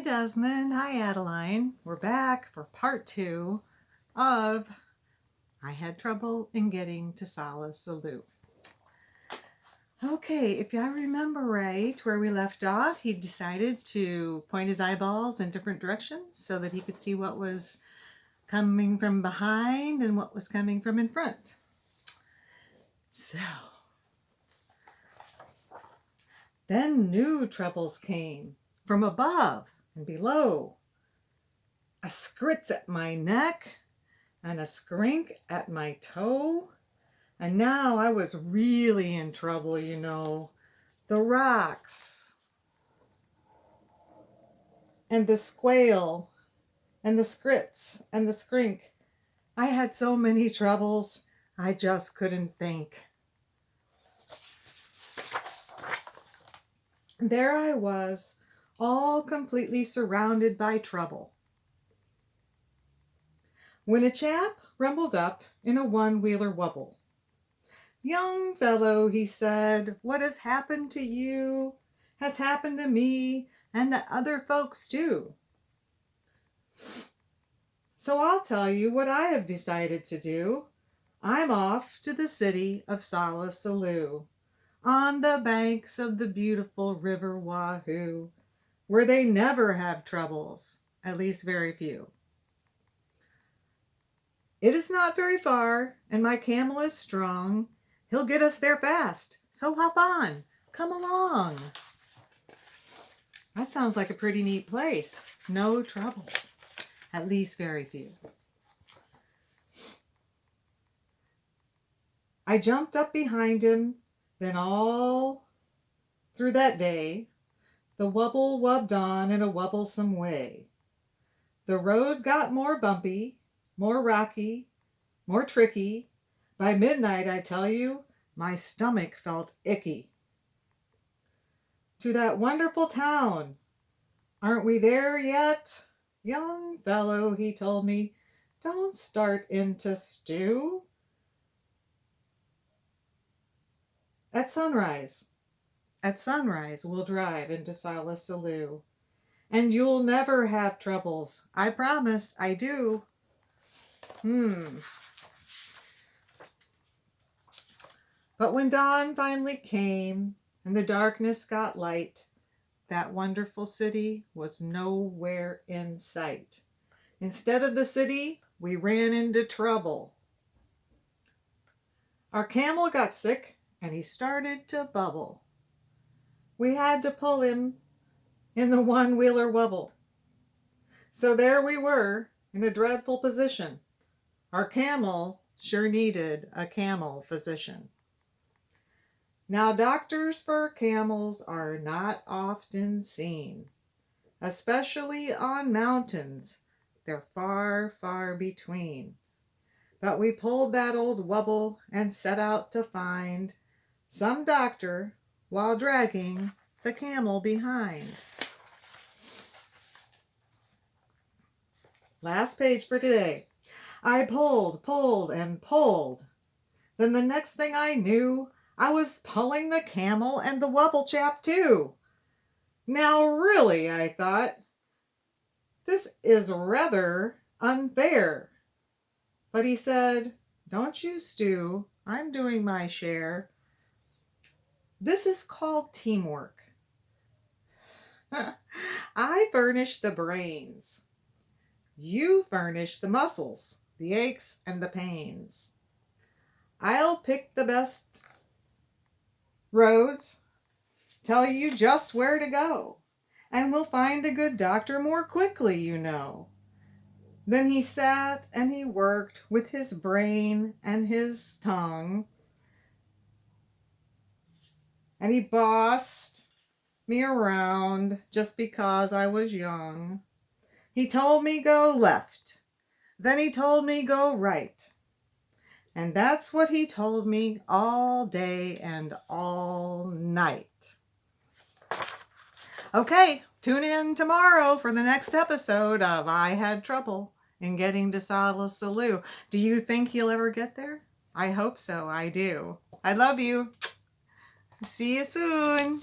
Desmond. Hi, Adeline. We're back for part 2 of I Had Trouble in Getting to Sala Salou. Okay, if I remember right, where we left off, he decided to point his eyeballs in different directions so that he could see what was coming from behind and what was coming from in front. So, then new troubles came from above and below. A scritch at my neck and a skrink at my toe. And now I was really in trouble, you know. The rocks and the squale and the scritch and the skrink. I had so many troubles, I just couldn't think. There I was, all completely surrounded by trouble, when a chap rumbled up in a one-wheeler wubble. "Young fellow," he said, "what has happened to you has happened to me and to other folks too. So I'll tell you what I have decided to do. I'm off to the city of Sala Salou, on the banks of the beautiful river Wahoo, where they never have troubles, at least very few. It is not very far, and my camel is strong. He'll get us there fast, so hop on, come along." That sounds like a pretty neat place. No troubles, at least very few. I jumped up behind him, then all through that day, the wubble wubbed on in a wubblesome way. The road got more bumpy, more rocky, more tricky. By midnight, I tell you, my stomach felt icky. To that wonderful town. Aren't we there yet? Young fellow, he told me, don't start into stew. At sunrise we'll drive into Sala Salou, and you'll never have troubles. I promise, I do. But when dawn finally came and the darkness got light, that wonderful city was nowhere in sight. Instead of the city, we ran into trouble. Our camel got sick and he started to bubble. We had to pull him in the one-wheeler wubble. So there we were in a dreadful position. Our camel sure needed a camel physician. Now, doctors for camels are not often seen, especially on mountains. They're far, far between. But we pulled that old wubble and set out to find some doctor while dragging the camel behind. Last page for today. I pulled, and pulled. Then the next thing I knew, I was pulling the camel and the wubble chap too. Now really, I thought, this is rather unfair. But he said, "Don't you stew, I'm doing my share. This is called teamwork. I furnish the brains. You furnish the muscles, the aches and the pains. I'll pick the best roads, tell you just where to go, and we'll find a good doctor more quickly, you know." Then he sat and he worked with his brain and his tongue, and he bossed me around just because I was young. He told me go left, then he told me go right. And that's what he told me all day and all night. Okay, tune in tomorrow for the next episode of I Had Trouble in Getting to Sala Salou. Do you think he'll ever get there? I hope so, I do. I love you. See you soon.